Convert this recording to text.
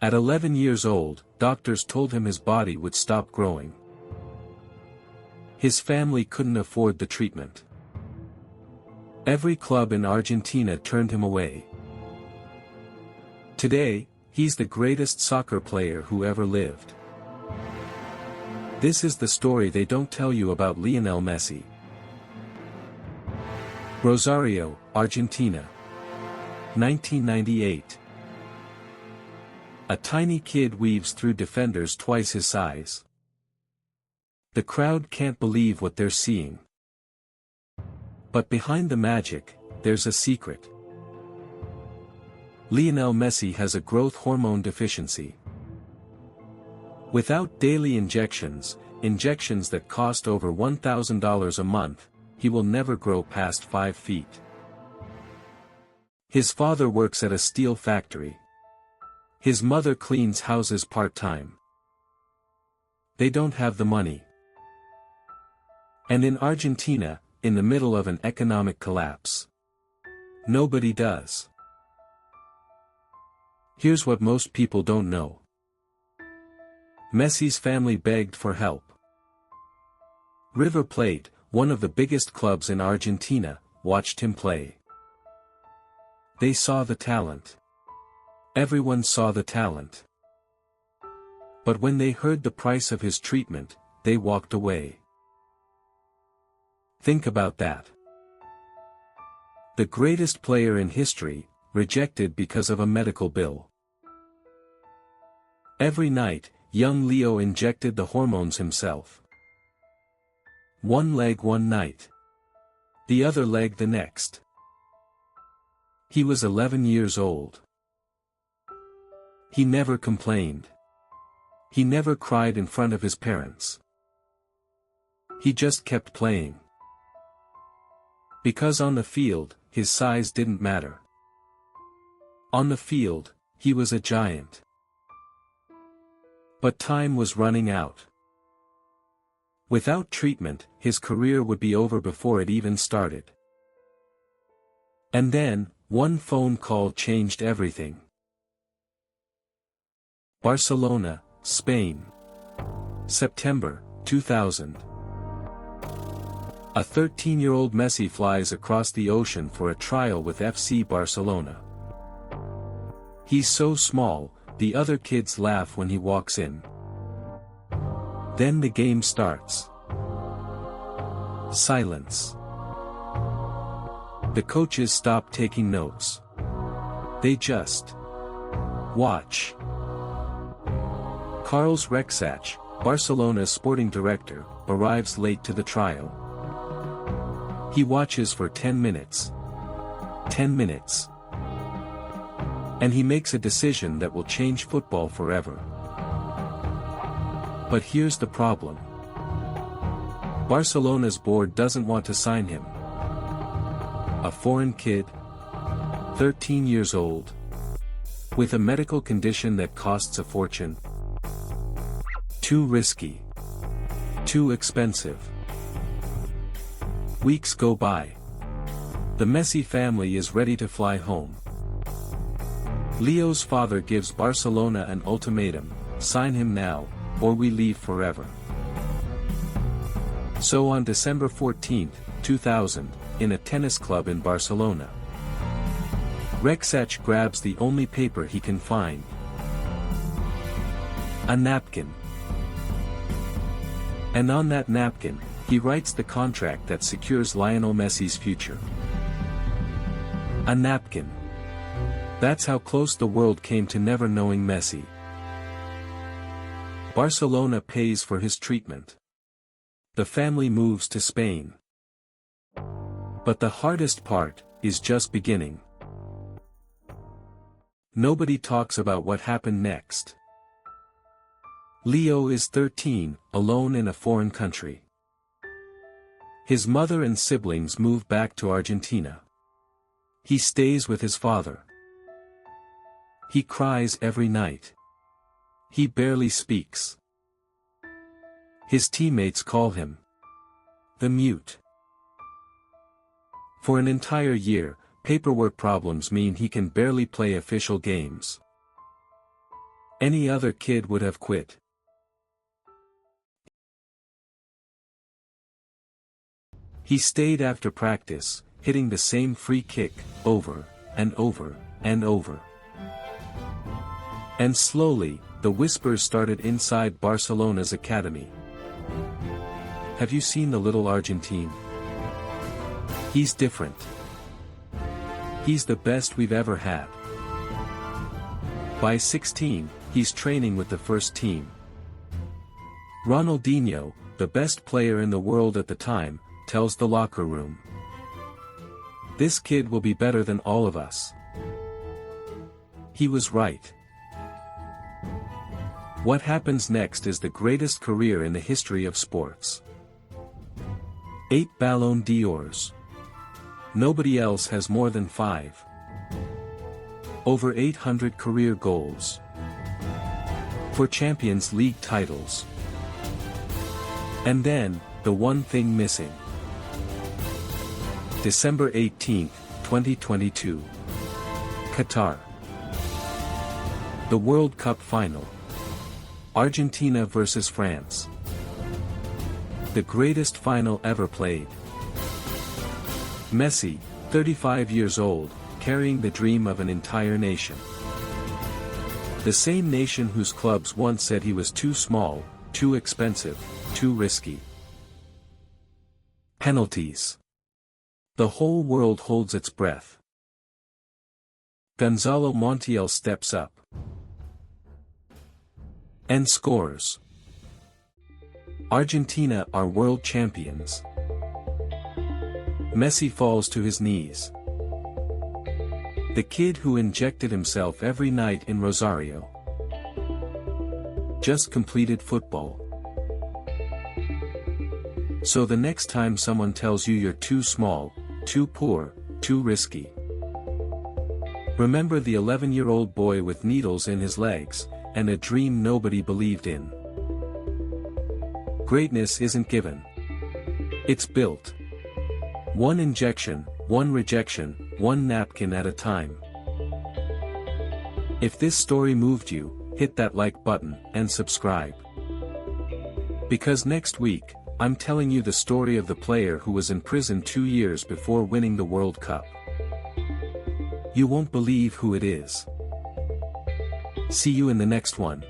At 11 years old, doctors told him his body would stop growing. His family couldn't afford the treatment. Every club in Argentina turned him away. Today, he's the greatest soccer player who ever lived. This is the story they don't tell you about Lionel Messi. Rosario, Argentina. 1998. A tiny kid weaves through defenders twice his size. The crowd can't believe what they're seeing. But behind the magic, there's a secret. Lionel Messi has a growth hormone deficiency. Without daily injections that cost over $1,000 a month, he will never grow past 5 feet. His father works at a steel factory. His mother cleans houses part-time. They don't have the money. And in Argentina, in the middle of an economic collapse, nobody does. Here's what most people don't know. Messi's family begged for help. River Plate, one of the biggest clubs in Argentina, watched him play. They saw the talent. Everyone saw the talent. But when they heard the price of his treatment, they walked away. Think about that. The greatest player in history, rejected because of a medical bill. Every night, young Leo injected the hormones himself. One leg one night. The other leg the next. He was 11 years old. He never complained. He never cried in front of his parents. He just kept playing. Because on the field, his size didn't matter. On the field, he was a giant. But time was running out. Without treatment, his career would be over before it even started. And then, one phone call changed everything. Barcelona, Spain. September, 2000. A 13-year-old Messi flies across the ocean for a trial with FC Barcelona. He's so small, the other kids laugh when he walks in. Then the game starts. Silence. The coaches stop taking notes. They just watch. Carlos Rexach, Barcelona's sporting director, arrives late to the trial. He watches for 10 minutes. 10 minutes. And he makes a decision that will change football forever. But here's the problem. Barcelona's board doesn't want to sign him. A foreign kid, 13 years old, with a medical condition that costs a fortune. Too risky. Too expensive. Weeks go by. The Messi family is ready to fly home. Leo's father gives Barcelona an ultimatum: sign him now, or we leave forever. So on December 14, 2000, in a tennis club in Barcelona, Rexach grabs the only paper he can find. A napkin. And on that napkin, he writes the contract that secures Lionel Messi's future. A napkin. That's how close the world came to never knowing Messi. Barcelona pays for his treatment. The family moves to Spain. But the hardest part is just beginning. Nobody talks about what happened next. Leo is 13, alone in a foreign country. His mother and siblings move back to Argentina. He stays with his father. He cries every night. He barely speaks. His teammates call him the mute. For an entire year, paperwork problems mean he can barely play official games. Any other kid would have quit. He stayed after practice, hitting the same free kick, over, and over, and over. And slowly, the whispers started inside Barcelona's academy. Have you seen the little Argentine? He's different. He's the best we've ever had. By 16, he's training with the first team. Ronaldinho, the best player in the world at the time, tells the locker room. This kid will be better than all of us. He was right. What happens next is the greatest career in the history of sports. 8 Ballon d'Ors. Nobody else has more than 5. Over 800 career goals. 4 Champions League titles. And then, the one thing missing. December 18, 2022. Qatar. The World Cup final. Argentina vs France. The greatest final ever played. Messi, 35 years old, carrying the dream of an entire nation. The same nation whose clubs once said he was too small, too expensive, too risky. Penalties. The whole world holds its breath. Gonzalo Montiel steps up and scores. Argentina are world champions. Messi falls to his knees. The kid who injected himself every night in Rosario just completed football. So the next time someone tells you you're too small, too poor, too risky, remember the 11-year-old boy with needles in his legs, and a dream nobody believed in. Greatness isn't given. It's built. One injection, one rejection, one napkin at a time. If this story moved you, hit that like button, and subscribe. Because next week, I'm telling you the story of the player who was in prison 2 years before winning the World Cup. You won't believe who it is. See you in the next one.